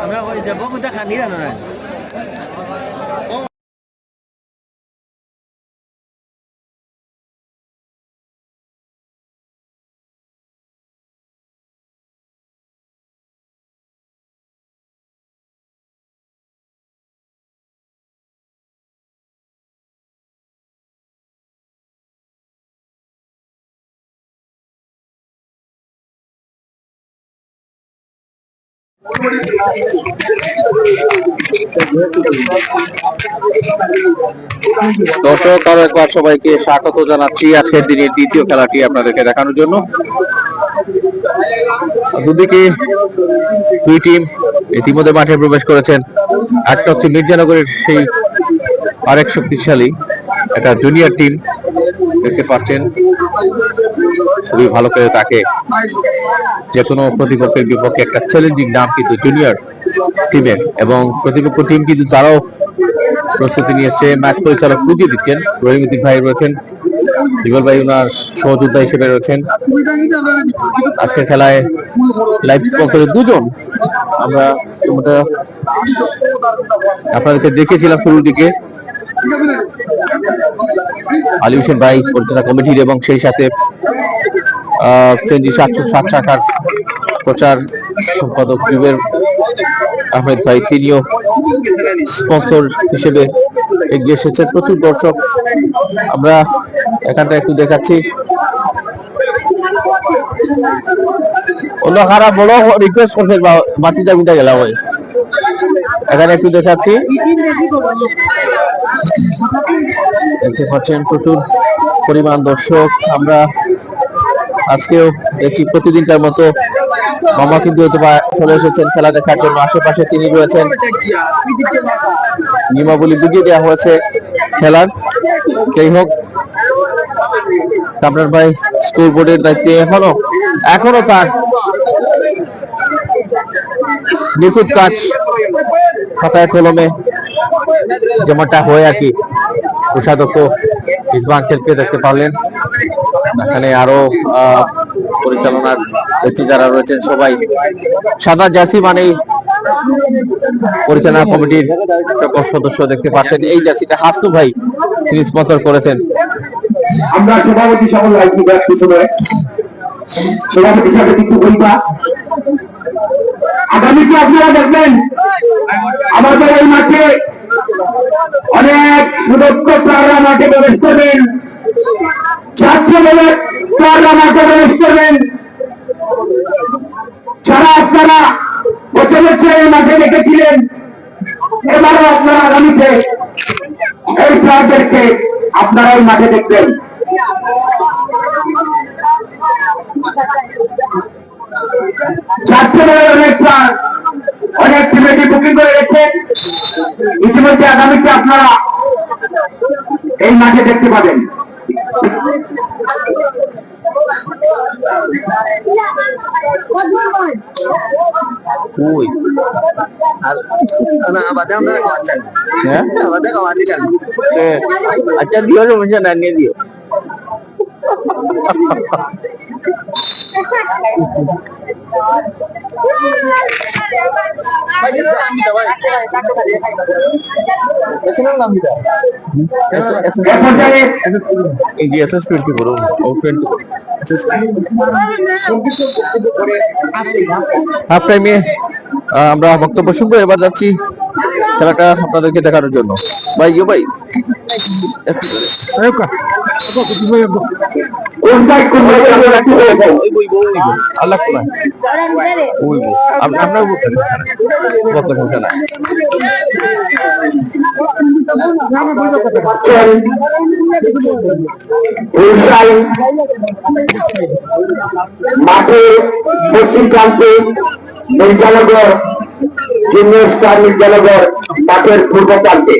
আমরা ওই যাব কোথা খানি না দর্শক আরো একবার সবাইকে স্বাগত জানাচ্ছি আজকের দিনের দ্বিতীয় খেলাটি আপনাদেরকে দেখানোর জন্য। দুদিকে দুই টিম ইতিমধ্যে মাঠে প্রবেশ করেছেন। একটা হচ্ছে মির্জানগরের সেই আরেক শক্তিশালী একটা জুনিয়র টিম, দেখতে পাচ্ছেন খুবই ভালো করে তাকে যে কোনো প্রতিপক্ষের বিপক্ষে একটা চ্যালেঞ্জিং নাম কিন্তু জুনিয়র টিমের, এবং প্রতিপক্ষ টিম কিন্তু তারাও প্রস্তুতি নিয়েছে। ম্যাচ পরিচালক বুঝিয়ে দিচ্ছেন, রহিমউদ্দিন ভাই রয়েছেন, বিমল ভাই ওনার সহযোদ্ধা হিসেবে রয়েছেন। আজকের খেলায় লাইভ স্পন্সরে দুজন আমরা আপনাদেরকে দেখেছিলাম শুরুর দিকে, আলী হোসেন ভাই পরিচালনা কমিটির এবং সেই সাথে চেঞ্জি 707 শাখার প্রচার সম্পাদক জুবের আহমেদ ভাই, তিনিও স্পন্সর হিসেবে এগিয়ে এসেছেন। প্রচুর দর্শক আমরা এখানটা একটু দেখাচ্ছি। অন্য খারাপ বড় রিকোয়েস্ট করছেন বাতি জামিটা গেলা হয়, এখানে একটু দেখাচ্ছি। দেখতে পাচ্ছেন প্রচুর পরিমাণ দর্শক। আমরা আজকেও দেখছি প্রতিদিনকার মতো মামা কিন্তু চলে এসেছেন খেলা দেখার জন্য। আশেপাশে তিনি রয়েছেন, নিয়মাবলী বুঝিয়ে দেওয়া হয়েছে খেলার। যাই হোক, কামরান ভাই স্কোর বোর্ডের দায়িত্বে এখনো তার নিখুঁত কাজ খাতায় কলমে যেমনটা হয় আর কি। কোষাধ্যক্ষ ইসবান খেলকে দেখতে পারলেন। এখানে আরো পরিচালনার যারা রয়েছেন সবাই সাদা জার্সি মানেই পরিচালনা কমিটির সকল সদস্য দেখতে পাচ্ছেন। এই জার্সিটা হাসনু ভাই তিনি স্পন্সর করেছেন। আমরা সভাপতি সকল সভাপতি সাথে কিন্তু বলবা আগামীতে আপনারা দেখবেন আমাদের এই মাঠে অনেক সুদক্ষ প্লেয়াররা মাঠে প্রবেশ করবেন, ছাত্র দলের প্লেয়াররা মাঠে প্রবেশ করবেন। যারা আপনারা গত বছর এই মাঠে রেখেছিলেন, এবারও আপনারা আগামীতে এই প্লেয়ারদেরকে আপনারা এই মাঠে দেখবেন। ছাত্র দলের অনেক প্লেয়ার অনেক টিমেটি বুকিং করে রেখে ইতিমধ্যে আগামীতে আপনারা এই মাঠে দেখতে পাবেন। আচ্ছা দিও না নিয়ে দিও। হাফ টাইমে আমরা বক্তব্য শুনবো। এবার যাচ্ছি খেলাটা আপনাদেরকে দেখানোর জন্য। ভাই ভাই মাঠে পশ্চিম প্রান্তে মির্জানগর জুনিয়র স্টার মির্জানগর মাঠের পূর্ব প্রান্তে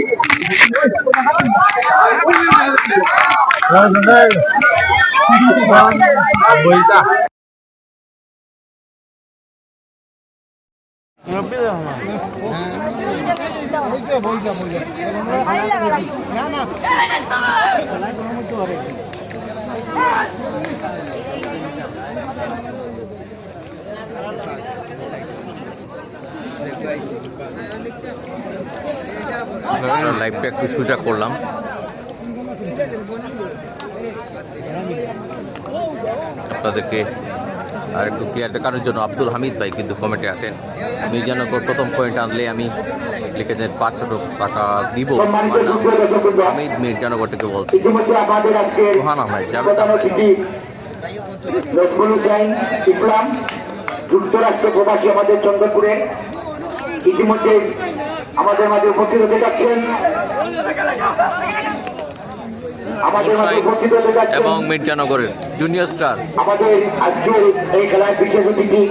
লাইভটা একটু সোজা করলাম। আপনাদেরকে আর একটু ক্লিয়ার দেখানোর জন্য আব্দুল হামিদ ভাই কিন্তু কমেন্টে আছেন, মির্জানগর প্রথম পয়েন্ট আনলে আমি লিখেছেন 500 টাকা দিব। হামিদ মির্জানগর থেকে বলছি। রোহান আহমেদ, জাভেদ আহমেদ, ইসলাম যুক্তরাষ্ট্র প্রবাসী আমাদের চন্দ্রপুরে ইতিমধ্যে আমাদের মাঝে উপস্থিত হতে যাচ্ছেন, এবং মির্জানগরের জুনিয়র স্টার। আমাদের আজকের এই খেলায় বিশেষ অতিথি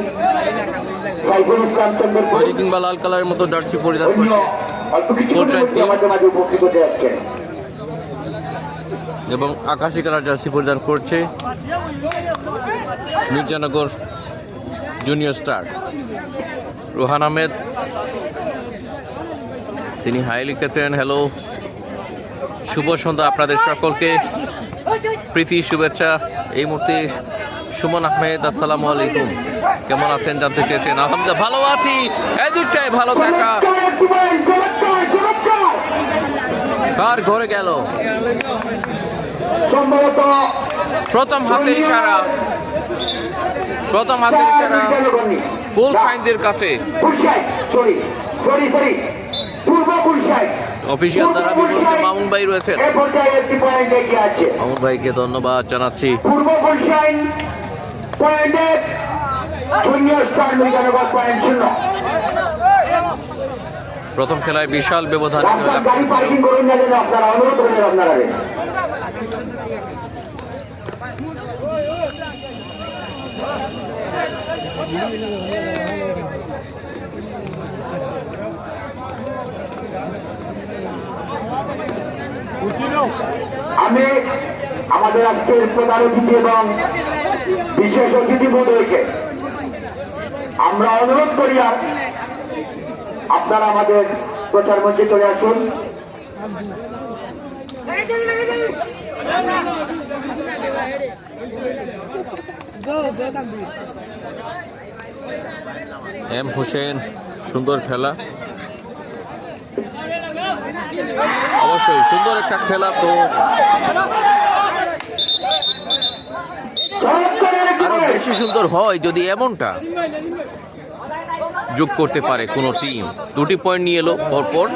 সাইফুল ইসলাম চন্দ্রপুর কিংবা লাল কালারের মতো জার্সি পরিধান অল্প কিছু আমাদের মাঝে উপস্থিত হতে যাচ্ছেন এবং আকাশি কালার জার্সি পরিধান করছে মির্জানগর জুনিয়র স্টার রোহান আহমেদ। তিনি হাই লিখেছেন, হ্যালো, শুভ সন্ধ্যা আপনাদের সকলকে, প্রীতি শুভেচ্ছা। এই মুহূর্তে সুমন আহমেদ, আসসালামু আলাইকুম, কেমন আছেন জানতে চেয়েছেন। আলহামদুলিল্লাহ ভালো আছি, এদিকটাই ভালো থাকা। কার ঘরে গেল সম্ভবত প্রথম হাতের ইশারা, ফুল সাইনদের কাছে অফিসিয়াল দ্বারা মামুন ভাই রয়েছেন। মামুন ভাইকে ধন্যবাদ জানাচ্ছি। প্রথম খেলায় বিশাল ব্যবধান। আমি আমাদের আজকের প্রধান অতিথি এবং বিশেষ অতিথি মহোদয়কে আমরা অনুরোধ করি, আপনারা আমাদের প্রচার মঞ্চে চলে আসুন। এম হোসেন, সুন্দর খেলা, অবশ্যই সুন্দর একটা খেলা। তো আরো বেশি সুন্দর হয় যদি এমনটা যোগ করতে পারে কোনো টিম। 2টি পয়েন্ট নিয়ে এলো পরপর।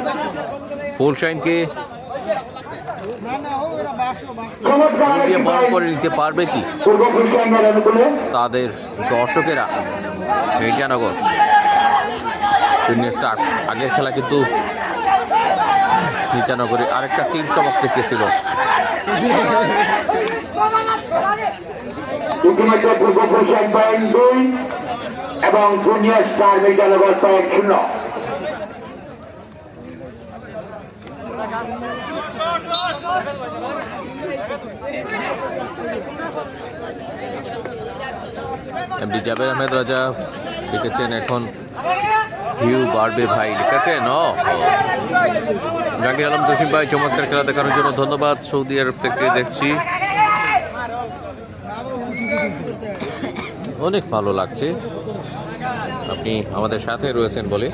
ফুলশাইনকে বল করে নিতে পারবে কি তাদের দর্শকেরা? মির্জানগর স্টার আগের খেলা কিন্তু মির্জানগরে আরেকটা টিম চমক দেখিয়েছিল। ইতিমধ্যে পূর্ব ফুলশাইন পয়েন্ট 2 এবং junior star Mirzanagar point 0। MD Jaber Ahmed Raja লিখেছেন, এখন ভিউ বাড়বে ভাই, লিখেছেন। জাহাঙ্গীর আলম জসিম ভাই, চমৎকার খেলা দেখানোর জন্য ধন্যবাদ। সৌদি আরব থেকে দেখছি, অনেক ভালো লাগছে আপনি আমাদের সাথে রয়েছেন বলে।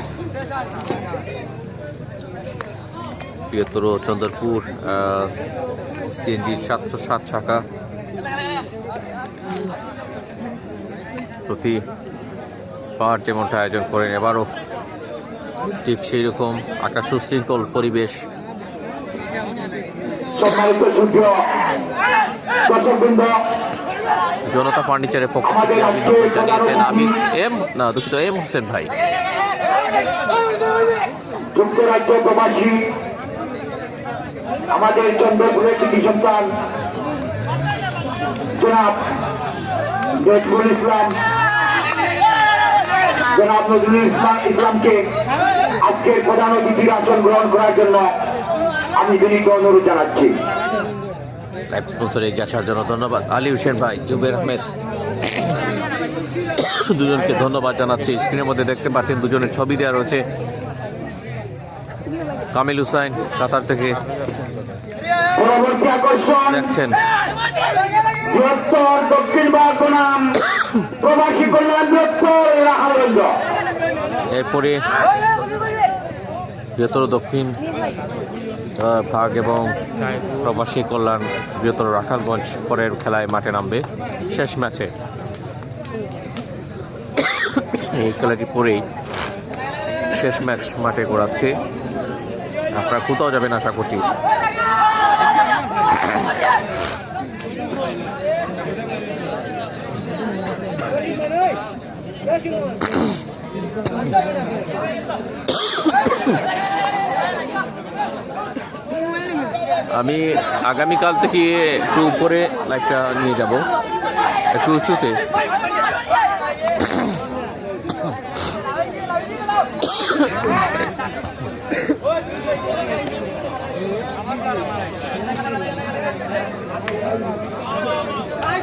বৃহত্তর চন্দ্রপুর সিএনজি 707 টাকা প্রতি পাহাড় যেমনটা আয়োজন করেন, এবারও ঠিক সেই রকম একটা সুশৃঙ্খল পরিবেশ। জনতা ফার্নিচারের পক্ষ থেকে জানিয়েছেন এম হোসেন ভাই। যুক্তরাজ্য প্রবাসী আমাদের চন্দ্রপুরের কৃতি সন্তান জনাব নজরুল ইসলাম, জনাব নজরুল ইসলামকে আজকের প্রধান অতিথির আসন গ্রহণ করার জন্য আমি বিনীত অনুরোধ জানাচ্ছি। এগিয়ে আসার জন্য ধন্যবাদ। আলী হোসেন ভাই, জুবের আহমেদ, দুজনকে ধন্যবাদ জানাচ্ছি। স্ক্রিনের মধ্যে দেখতে পাচ্ছেন দুজনের ছবি দেওয়া রয়েছে। কামিল হুসাইন কাতার থেকে পরবর্তী আকর্ষণ দেখছেন। বৃহত্তর দক্ষিণ বাগ বনাম প্রবাসী কল্যাণ বৃহত্তর রাহাগঞ্জ। এরপরে বৃহত্তর দক্ষিণ ভাগ এবং প্রবাসী কল্যাণ বৃহত্তর রাখালগঞ্জ পরের খেলায় মাঠে নামবে শেষ ম্যাচে। এই খেলাটি পরেই শেষ ম্যাচ মাঠে গড়াচ্ছে। আপনারা কোথাও যাবেন আশা করছি। আমি আগামীকাল থেকে একটু উপরে লাইভটা নিয়ে যাব, একটু উঁচুতে।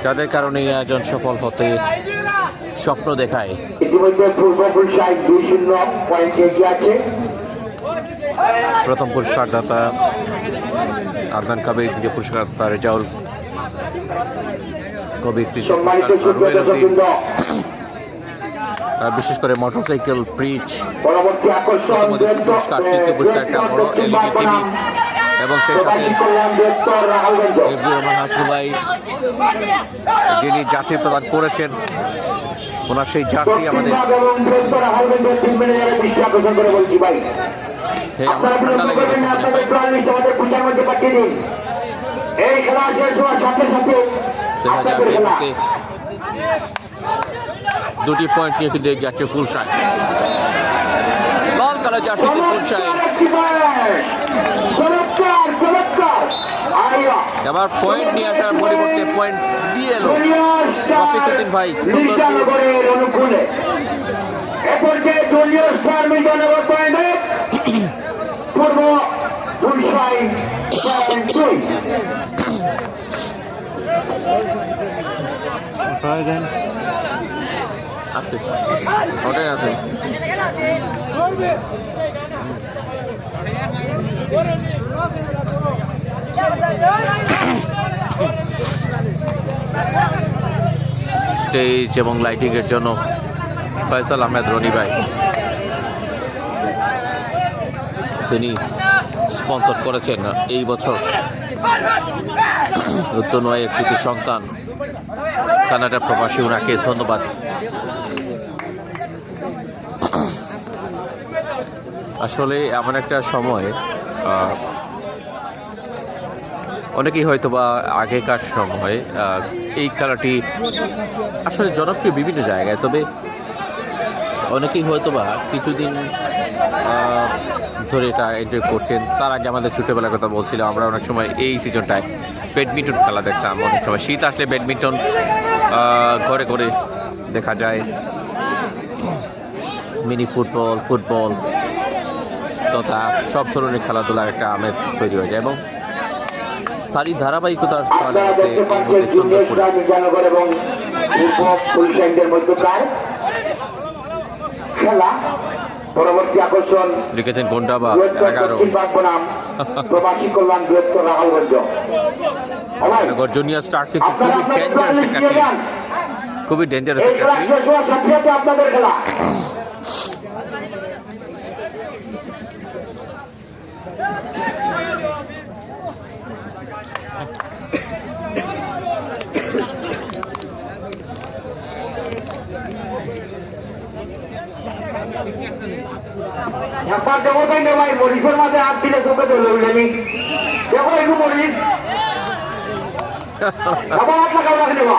যাদের কারণে এই আয়োজন সফল হতে স্বপ্ন দেখায়। ইতিমধ্যে পূর্ব ফুলশাই 2-0 পয়েন্ট এগিয়ে আছে। প্রথম পুরস্কার দাতা আদনান কবির, দ্বিতীয় পুরস্কার দাতা রেজাউল কবির, তৃতীয় বিশেষ করে মোটরসাইকেল ব্রিজ, পরবর্তী আকর্ষণ পুরস্কার, তৃতীয় পুরস্কার একটা বড় এলইডি টিভি এবং সেই সাথে এফজুর রহমান হাসনু ভাই যিনি যাত্রী প্রদান করেছেন, ওনার সেই যাত্রী আমাদের ঠান্ডা লেগে গেছে। দুটি পয়েন্ট নিয়ে কিন্তু যাচ্ছে ফুলশাই। লাল কালার জার্সিতে ফুলশাই এবার পয়েন্ট নিয়ে আসার পরিবর্তে পয়েন্ট দিয়ে এলো রফিকুদ্দিন ভাই। সুন্দর ওটাই আছে। স্টেজ এবং লাইটিং এর জন্য ফয়সাল আহমেদ রনি ভাই, তিনি স্পন্সর করেছেন এই বছর। উত্তর নয় কৃতি সন্তান কানাডা প্রবাসী, ওনাকে ধন্যবাদ। আসলে এমন একটা সময়, অনেকেই হয়তো বা আগেকার সময় এই খেলাটি আসলে জনপ্রিয় বিভিন্ন জায়গায়, তবে অনেকেই হয়তো বা কিছুদিন ধরে এটা এনজয় করছেন। তার আগে আমাদের ছোটোবেলার কথা বলছিলাম, আমরা অনেক সময় এই সিজনটায় ব্যাডমিন্টন খেলা দেখতাম। অনেক সময় শীত আসলে ব্যাডমিন্টন ঘরে ঘরে দেখা যায়, মিনি ফুটবল, ফুটবল তথা সব ধরনের খেলাধুলার একটা আমেজ তৈরি হয়ে যায় এবং তারই ধারাবাহিকতার পরবর্তী আকর্ষণ লিখেছেন গন্ডাবা 11 প্রবাসী কল্যাণ বৃহত্তর রাখালগঞ্জ। জুনিয়র স্টার কিন্তু খুবই ডেঞ্জারাস আপনাদের খেলা। একবার দেখো তাই না ভাই, মরিচের মাঝে হাত দিলে চোখে ধরে উঠলেনি। দেখো একটু মরিচ হাত লাগাও রাখে দেবা।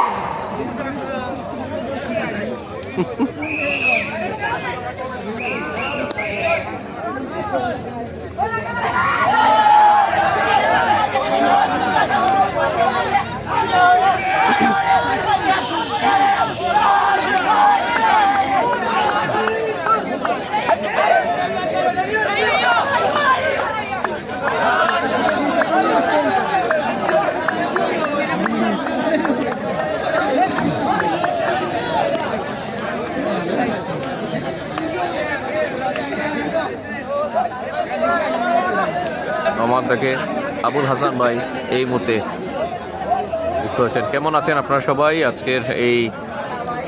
আমার থেকে আবুল হাসান ভাই এই মুহূর্তে করেছেন। কেমন আছেন আপনারা সবাই? আজকের এই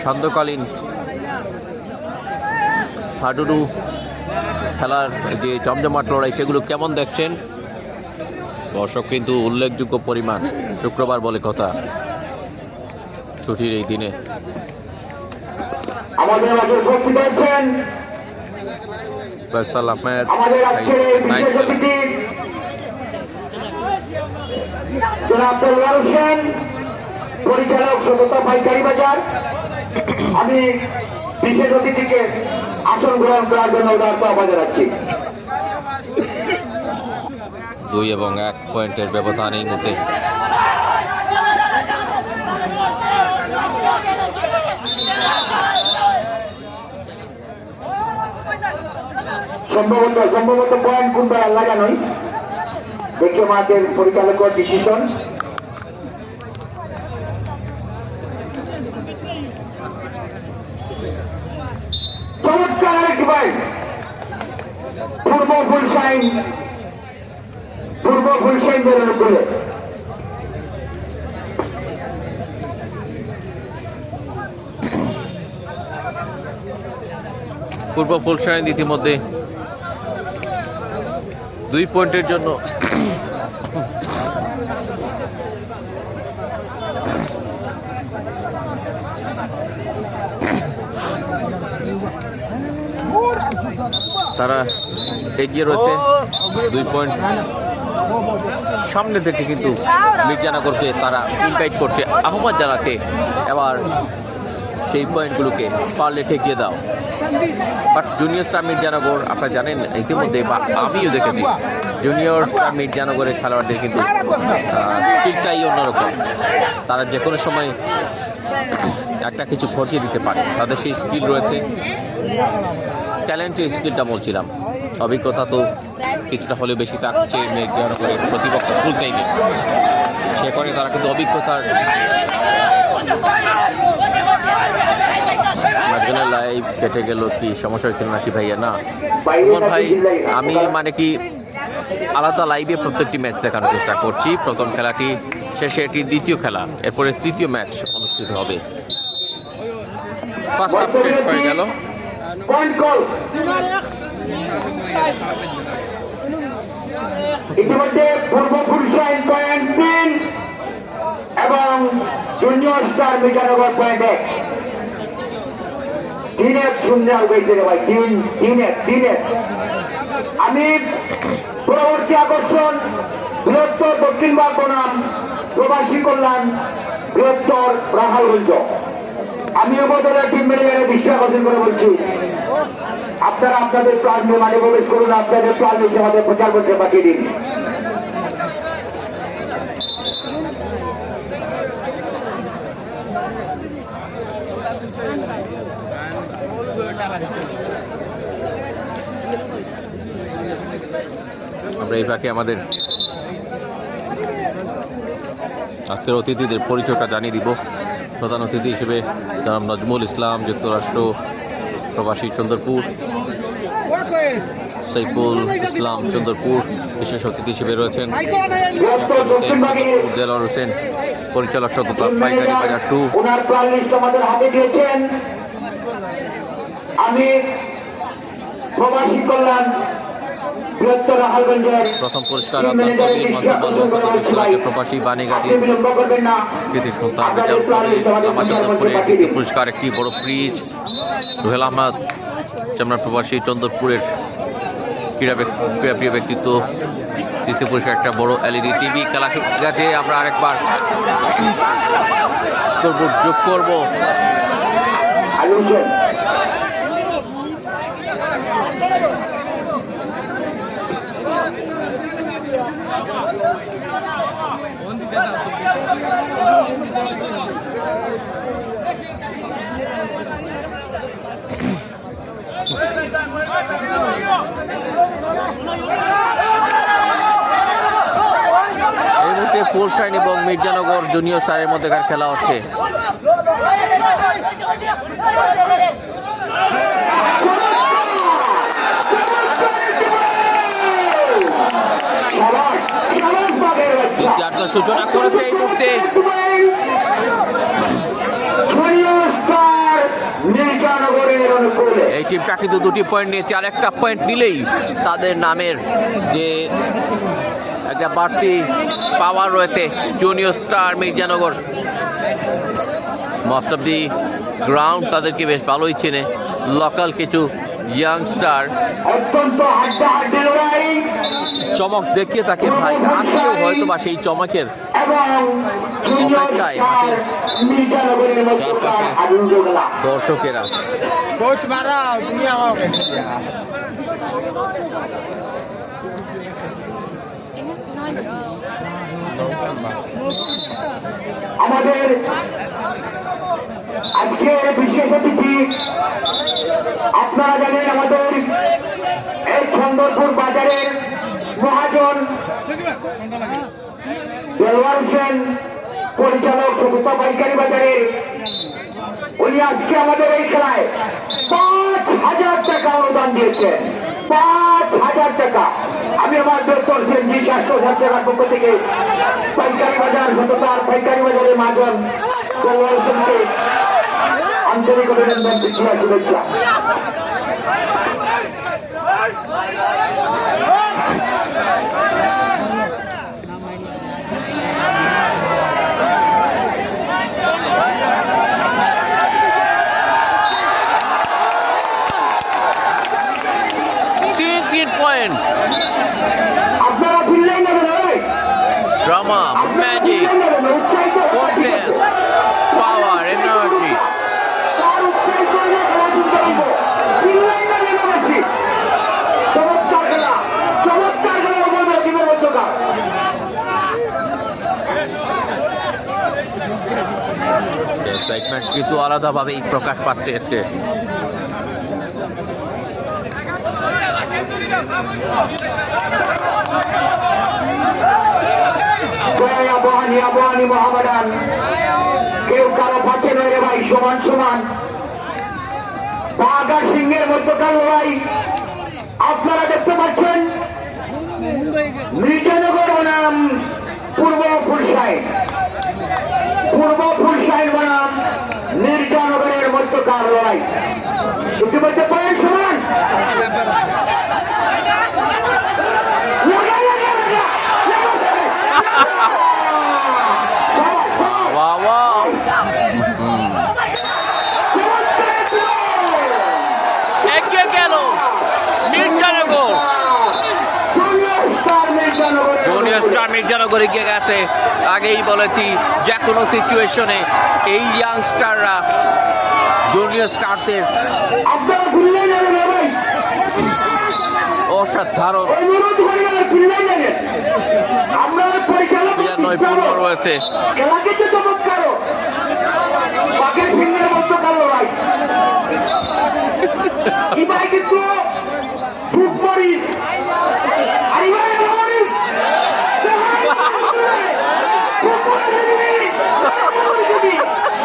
সান্ধ্যকালীন হাডুডু খেলার যে জমজমাট লড়াই সেগুলো কেমন দেখছেন? দর্শক কিন্তু উল্লেখযোগ্য পরিমাণ, শুক্রবার বলে কথা, ছুটির এই দিনে। আমাদের মাঝে উপস্থিত আছেন ফয়সাল আহমেদ, আমাদের আজকের এই নাইস বিশেষ খেলা। অতিথি জনাব দেলোয়ার হোসেন, পরিচালক সততা পাইকারি বাজার। আমি বিশেষ অতিথিকে আসন গ্রহণ করার জন্য উদারত আহ্বান জানাচ্ছি। 2 এবং 1 পয়েন্টের ব্যবধান এই মুহূর্তে। সম্ভবত পয়েন্ট কোনটা আল্লাহ জানোই, দেখি আমাদের পরিচালকের ডিসিশন। চমৎকার একটি পয়েন্ট, পূর্ব ফুলশাইন বেরোনো করে। পূর্ব ফুলশাইন ইতিমধ্যে 2 পয়েন্টের জন্য তারা এগিয়ে রয়েছে 2 পয়েন্ট। সামনে থেকে কিন্তু মির্জানগরকে তারা ইনভাইট করতে, আহ্বান জানাতে, এবার সেই পয়েন্টগুলোকে পারলে ঠেকিয়ে দাও। বাট জুনিয়র স্টার মির্জানগর আপনারা জানেন ইতিমধ্যে, বা আমিও দেখেছি, জুনিয়র স্টার মির্জানগরের খেলোয়াড়দের কিন্তু স্কিলটাই অন্যরকম। তারা যে কোনো সময় একটা কিছু ঘটিয়ে দিতে পারে, তাদের সেই স্কিল রয়েছে। ট্যালেন্টের স্কিলটা বলছিলাম, অভিজ্ঞতা তো কিছুটা হলেও বেশি থাকছে মির্জানগরের প্রতিপক্ষ ফুল চাইবে, সে করে তারা কিন্তু অভিজ্ঞতার। মাঝখানে লাইভ কেটে গেল, কি সমস্যা হয়েছিল নাকি ভাইয়া? না সুমন ভাই, আমি মানে কি আলাদা লাইভে প্রত্যেকটি ম্যাচ দেখানোর চেষ্টা করছি। প্রথম খেলাটি শেষে এটি দ্বিতীয় খেলা, এরপরে তৃতীয় ম্যাচ অনুষ্ঠিত হবে। ফার্স্ট হাফ শেষ হয়ে গেল। ইতিমধ্যে পূর্ব ফুলশাইন পয়েন্ট 3 এবং জুনিয়র স্টার মির্জানগর পয়েন্ট 1। 3-0 হয়েছে ভাই, 3-1। আমি পরবর্তী আকর্ষণ বৃহত্তর দক্ষিণবাগ বনাম প্রবাসী কল্যাণ বৃহত্তর রাখালগঞ্জ। আমি উপদলের টিম ম্যানেজারের দৃষ্টি আকর্ষণ করে বলছি, আপনারা আপনাদের প্লান নিয়ে মাঠে প্রবেশ করুন, আপনাদের প্লান এসে আমাদের প্রচার করতে পাঠিয়ে দিন। আমরা এই ফাঁকে আমাদের আজকের অতিথিদের পরিচয়টা জানিয়ে দিব। প্রধান অতিথি হিসেবে জনাব নজমুল ইসলাম, যুক্তরাষ্ট্র প্রবাসী চন্দ্রপুর, সাইফুল ইসলাম চন্দ্রপুর বিশেষ অতিথি হিসেবে রয়েছেন, দেলোয়ার হোসেন পরিচালক সততা পাইকারি বাজার 2। ওনার প্ল্যান লিস্ট আমাদের হাতে দিয়েছেন। আমি প্রবাসী কল্যাণ বৃহত্তর রাখালগঞ্জের প্রথম পুরস্কার প্রবাসী বাণীগাড়ি পুরস্কার, একটি বড় ফ্রিজ। রুহেল আহমদ চামড়া প্রবাসী চন্দ্রপুরের ক্রীড়াপ্রিয় ব্যক্তিত্ব। তৃতীয় পুরস্কার একটা বড় LED টিভি। খেলা শুরু গেছে, আমরা আরেকবার স্কোরবোর্ড যোগ করব। এই মুহূর্তে ফুলশাইন এবং মির্জানগর জুনিয়র স্টারের মধ্যেকার খেলা হচ্ছে। সূচনা করেছে এই মুহূর্তে এই টিমটা কিন্তু 2টি পয়েন্ট নিয়েছে, আর একটা পয়েন্ট নিলেই তাদের নামের যে একটা বাড়তি পাওয়ার রয়েছে। Junior star Mirzanagar most of the ground তাদেরকে বেশ ভালোই চেনে। লোকাল কিছু ইয়াংস্টার অত্যন্ত হাড্ডাহাড্ডি লড়াই চমক দেখিয়ে থাকে ভাই, আজকেও হয়তো বা সেই চমকের এবং জুনিয়র অপেক্ষায় স্টার মির্জানগরের মধ্যকার আনন্দমেলা। দর্শকেরা। আমাদের আজকে বিশেষ অতিথি আপনারা জানেন, আমাদের এই চন্দনপুর বাজারের মহাজন দেলোয়ার হোসেন পরিচালক সততা পাইকারি বাজারের, উনি আজকে আমাদের এই খেলায় 5,000 টাকা অনুদান দিয়েছেন। 5,000 টাকা। আমি আমার ডক্টর সেনজি 700 টাকার পক্ষ থেকে পাইকারি বাজার সততার পাইকারি বাজারের মহাজন দেলোয়ার হোসেনকে আন্তরিক অভিনন্দন, প্রীতি আর শুভেচ্ছা। তিন পয়েন্ট। আপনারা ফিরলেই নেবেন, ড্রামা, ম্যাজিক, কন্টেস্ট, পাওয়ার, এনার্জি। চমৎকার খেলা, চমৎকার খেলা বলবো টিমের মধ্যকার। এক্সাইটমেন্ট কিন্তু আলাদাভাবেই প্রকাশ পাচ্ছে এসছে। জয় আবহানী, আবহানী মহামেডান, কেউ কারো পাচ্ছে নয় রে ভাই, সমান সমান। বাঘ আর সিংহের মধ্যকার লড়াই আপনারা দেখতে পাচ্ছেন। মির্জানগর বনাম পূর্ব ফুলসাইন, পূর্ব ফুলসাইন বনাম মির্জানগরের মধ্যকার লড়াই। ইতিমধ্যে পয়েন্ট সমান। বাবা এগিয়ে গেল মির্জানগর। জুনিয়র স্টার মির্জানগর এগিয়ে গেছে। আগেই বলেছি, যে কোনো সিচুয়েশনে এই ইয়াংস্টাররা জুনিয়র স্টারদের অসাধারণ নৈপুণ্য রয়েছে। খেলা কিন্তু চমৎকার, বাঘের সিংহের মধ্যকার লড়াই। এবার কিন্তু ফুটবলিস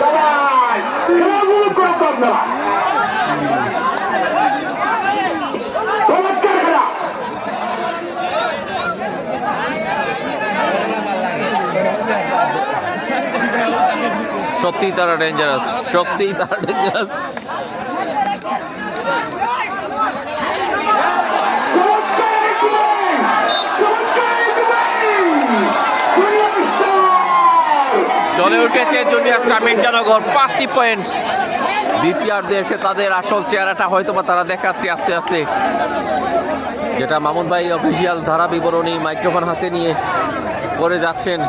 সবাই খেলাগুলো করতো আপনারা। চমৎকার খেলা। সত্যিই তারা ডেঞ্জারাস, সত্যিই তারা ডেঞ্জারাস। চলে উঠেছে জুনিয়র স্টার মির্জানগর, 5টি পয়েন্ট। দ্বিতীয়ার্ধে এসে তাদের আসল চেহারাটা হয়তো বা তারা দেখাচ্ছে আস্তে আস্তে, যেটা মামুন ভাই অফিসিয়াল ধারা বিবরণী মাইক্রোফোন হাতে নিয়ে করে যাচ্ছেন।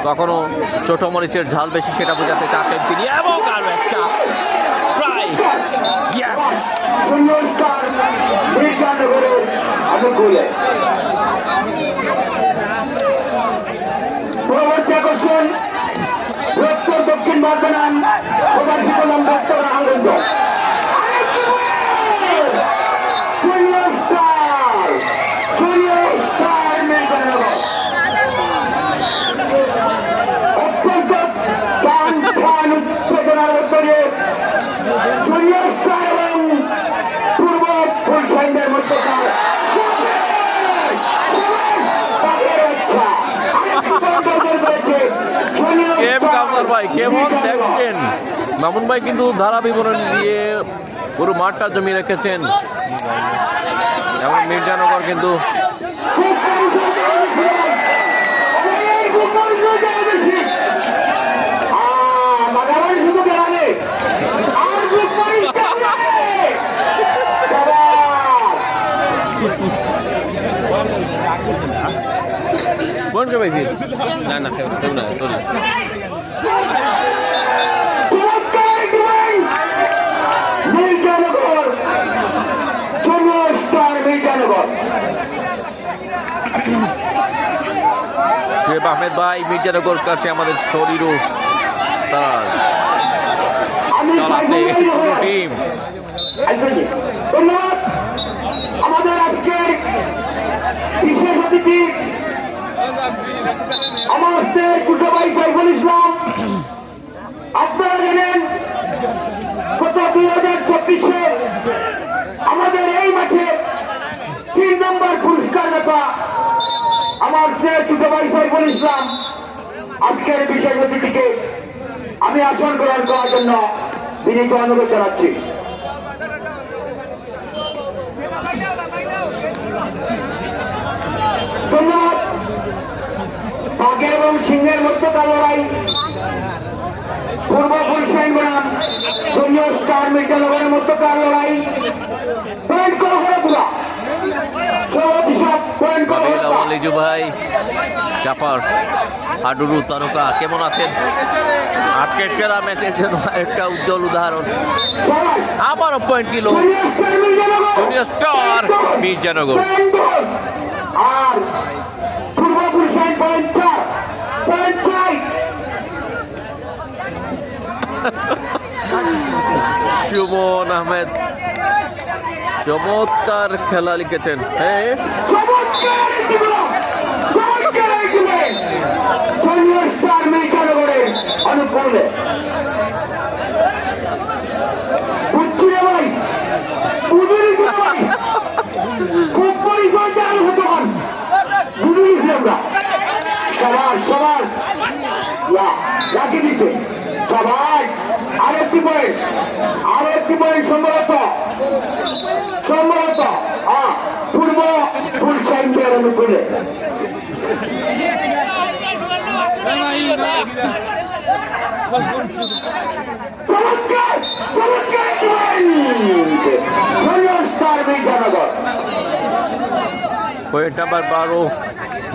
কখনো ছোট মরিচের ঝাল বেশি সেটা বোঝাতে চাচ্ছেন তিনি, এবং আরো একটা প্রায় পরবর্তী আকর্ষণ উত্তর দক্ষিণ বর্ধমান প্রবাসী কল্যাণ দপ্তর আনন্দ। অত্যন্ত টান টান উত্তেজনার মধ্য দিয়ে জুনিয়র স্টার এবং পূর্ব ফুলসাইনের মধ্যকার ভাই কেমন দেখছেন? মামুন ভাই কিন্তু ধারা বিবরণী দিয়ে পুরো মাঠটা জমিয়ে রেখেছেন এবং মির্জানগর কিন্তু কোনকে পাইছি না না কেউ না সরি শুয়েব আহমেদ ভাই মির্জানগর কাছে আমাদের শরীরও তারা টিম ধন্যবাদ আমাদের আজকের বিশেষ অতিথি আমার ছোট ভাই সাইফুল ইসলাম। আপনারা জানেন গত 2024-এ আমাদের এই মাঠে 3 নম্বর পুরস্কার দাতা আমার ছোট ভাই সাইফুল ইসলাম। আজকের বিশেষ অতিথিকে আমি আসন গ্রহণ করার জন্য বিনীত অনুরোধ জানাচ্ছি। ধন্যবাদ। বাঘে এবং সিংহের মধ্যকার লড়াই পূর্ব গুলশান বনাম জুনিয়র স্টার মির্জানগরের মধ্যকার লড়াই পয়েন্ট করে তোলা লিজু ভাই চাপার হাডুরু তারকা কেমন আছেন? আজকের সেরা ম্যাচের জন্য একটা উজ্জ্বল উদাহরণ। আবারও পয়েন্ট কিলো জুনিয়র স্টার মির্জানগর। আর পূর্ব গুলশান পয়েন্ট 4 সুমন আহমেদ চমৎকার খেলা লিখেছেন। হ্যাঁ অনুকূলে খুব পরিচয় হতো সবার সবার রাখি দিচ্ছে সবাই আরেকটি পয়েন্ট সম্ভবত পূর্ব গুলশানের অনুকূলে চমৎকার পয়েন্ট নাম্বার 12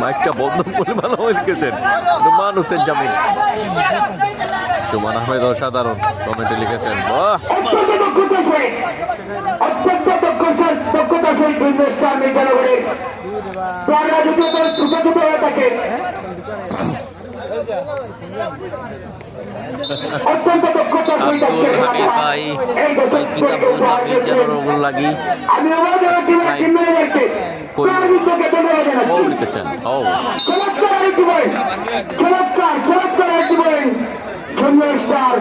মাইকটা বন্ধ করে ভালো লিখেছেন নুমান হোসেন জামিল। সুমন আহমেদ অসাধারণ কমেন্টে লিখেছেন বাহ অত্যন্ত দক্ষতার সহিত মির্জানগরের প্রাণরা যদি ছোট ছোট হয়ে থাকে অত্যন্ত দক্ষতার সহিত লাগি আমি আমাদের লিখেছেন ও চমৎকার একটি বলেন জুনিয়র স্টার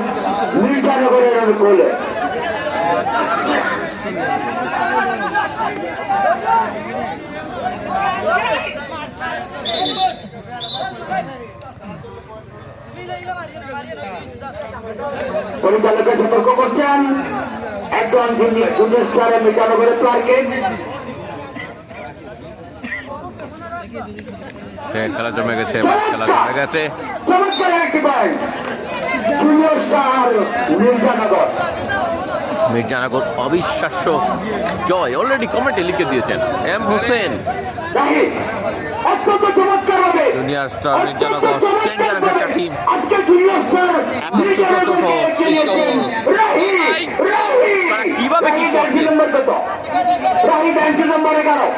মির্জানগরের অনুকূলে পরিচালকের সতর্ক করছেন একজন জুনিয়র স্টারের মির্জানগরের প্লেয়ারকে। খেলা জমে গেছে চমৎকার একটি পয়েন্ট জুনিয়র স্টার মির্জানগর অবিশ্বাস্য জয় অলরেডি কমেন্টে লিখে দিয়েছেন এম হোসেন। অত্যন্ত চমৎকার হবে জুনিয়র স্টার মির্জানগর ডেঞ্জারাস একটা টিম। আজকে জুনিয়র স্টার কিভাবে কি নম্বর কত Rahi jersey number 11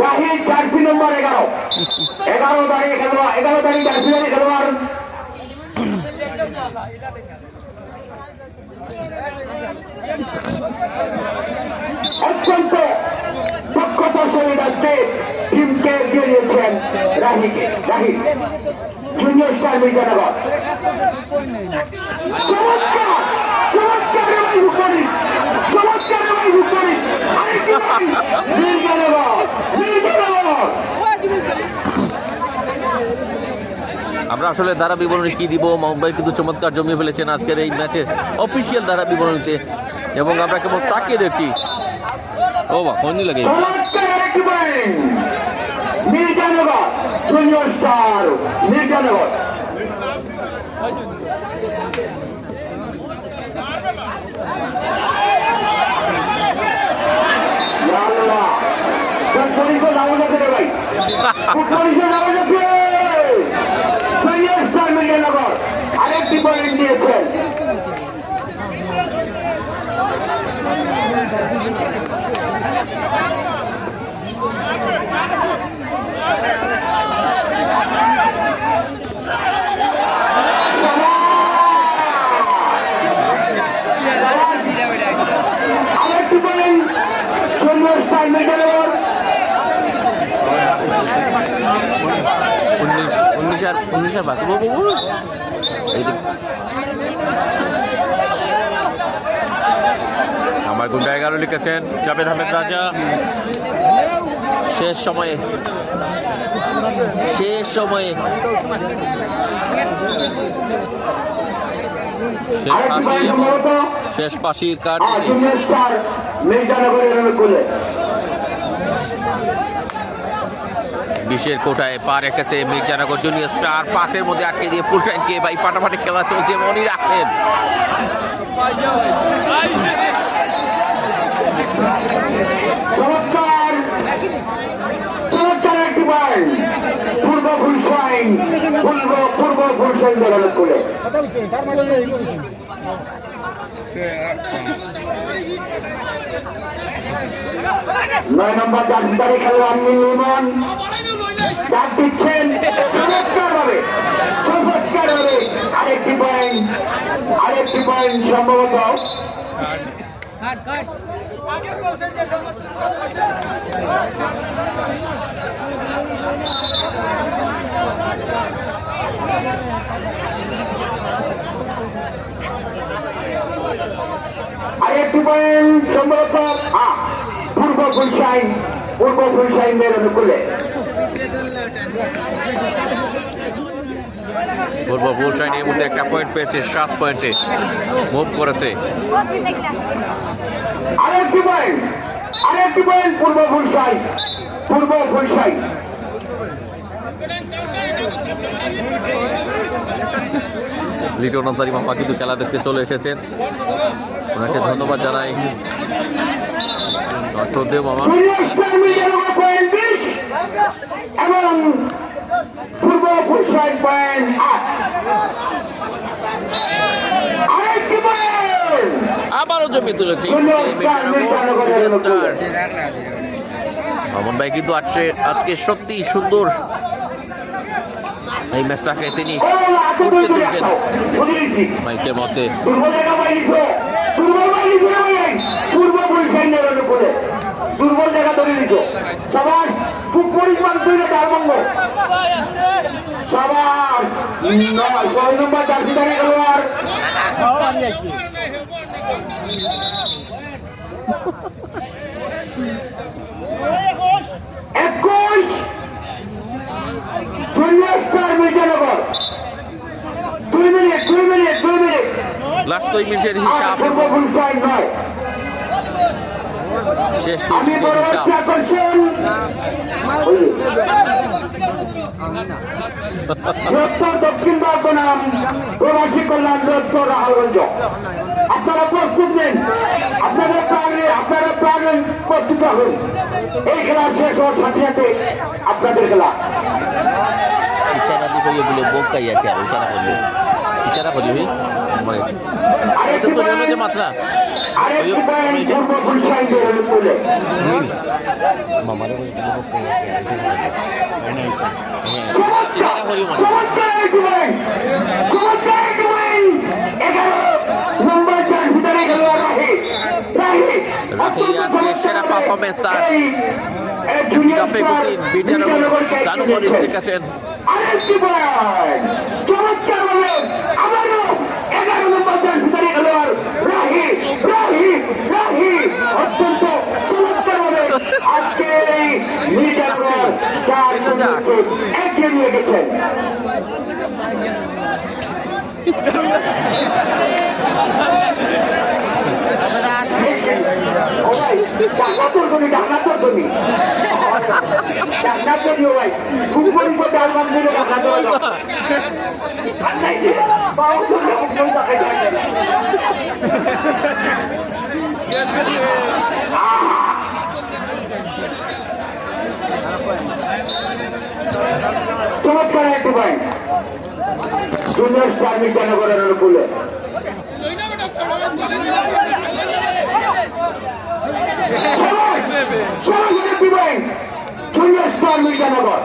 Rahi jersey number 11 দাঁড়িয়ে খেলোয়াড় 11 দাঁড়িয়ে জার্সি খেলোয়াড় অত্যন্ত দক্ষতার সহিত আজকে টিমকে এগিয়ে নিয়েছেন রাহি জুনিয়র স্টার মির্জানগর। আমরা আসলে ধারা বিবরণী কি দিব, মাহমুদ ভাই কিন্তু চমৎকার জমিয়ে ফেলেছেন আজকের এই ম্যাচের অফিসিয়াল ধারা বিবরণীতে। এবং আমরা কেবল তাকিয়ে দেখছি। ও বা ফোনই লাগে চমৎকার একটি point Mirzanagar junior star Mirzanagar. আরেকটি পয়েন্ট দিয়েছেন। আরেকটি পয়েন্ট জুনিয়র স্টার মির্জানগর। 19 আর বাঁচবো আমার গুন্ডা 11 লিখেছেন জাবেদ আহমেদ রাজা। শেষ সময়ে শেষ পাশি কার্ড বিশের কোটায় পা রেখেছে মির্জানগর জুনিয়র স্টার। পাতের মধ্যে আটকে দিয়ে ফুল টাইমকে ভাই ফাটাফাটি খেলা চলছে মনির আহমেদ। চমৎকার চমৎকার একটি বল পূর্ব ফুলশাইন পূর্ব ফুলশাইন বেরোনো করে 9 নম্বর জার্সিধারী খেলোয়াড় নির্মল ডাক দিচ্ছেন চমৎকার ভাবে আরেকটি পয়েন্ট সম্ভবত আরেকটি পয়েন্ট সম্ভবত পূর্ব ফুলশাইন মেয়ের অনুকূলে পূর্ব ফুলশাইন এর মধ্যে একটা পয়েন্ট পেয়েছে, 7 পয়েন্টে মুভ করেছে। আরেকটি পয়েন্ট পূর্ব ফুলশাইন লিটন আনসারী মামা কিন্তু খেলা দেখতে চলে এসেছেন, ওনাকে ধন্যবাদ জানাই। শ্রদ্ধেয় মামা এবং পূর্ব ফুলশাইন পয়েন্ট আরেকটি পয়েন্ট আবারও জমি তুলেছে মামুন ভাই কিন্তু আজকে সত্যি সুন্দর এই ম্যাচটাকে তিনি করতে তুলছেন মাইকের মধ্যে। দুর্বল জায়গা ধরে দিত সবাই খুব পরিমাণ তৈরি ডালবঙ্গ সবার 6 নম্বর জার্সিধারী খেলোয়াড় মির্জানগর 2 মিনিট লাস্ট 2 মিনিটের হিসাব এবং শেষ 2 মিনিটের হিসাব। দক্ষিণ বর্ধমান প্রবাসী কল্যাণ বৃহত্তর রাহুলগঞ্জ আপনারা প্রস্তুত নেন, আপনারা প্রাণ প্রস্তুত হন। এই খেলা শেষ হওয়ার সাথে সাথে আপনাদের খেলা ইশারা দিয়ে বলে বোকাই আছে আর ইশারা করি ভাই মানে যে মাত্রা মামারে রাহি আজকে সেরা পারফরমেন্স তার চমৎকার ভাবে আবারও 11 নম্বর জার্সিধারী খেলোয়াড় রাহি অত্যন্ত চমৎকার ভাবে আজকে এই মির্জানগর স্টার এগিয়ে নিয়ে গেছেন। ও ভাই টাকা তোর জমি টাকা তোর জমি টাকা জমি ও ভাই খুব পরিমাণ ডাল বাদ দিলে টাকা দেওয়া যাবে আর নাই যে পাও তো খুব টাকা যায় চমৎকার একটু ভাই জুনিয়র স্টার মির্জানগরের অনুকূলে জুনিয়র স্টার মির্জানগর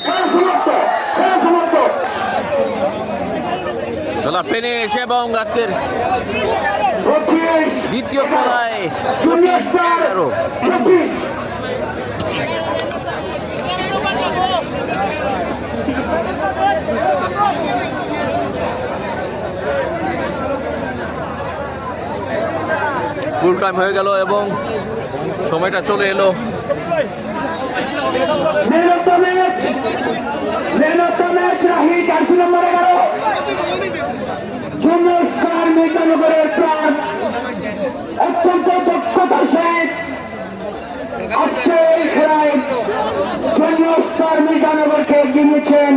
খেলা সমাপ্ত খেলা সমাপ্ত খেলা ফিনিশ এবং আজকের 25 দ্বিতীয় খেলায় জুনিয়র স্টার 25 ফুল টাইম হয়ে গেল এবং সময়টা চলে এলো Rahi jersey number 11 junior star মির্জানগরের প্রাণ অত্যন্ত দক্ষতার সহিত আজকে এই খেলায় জুনিয়র স্টার মির্জানগরকে এগিয়ে নিয়েছেন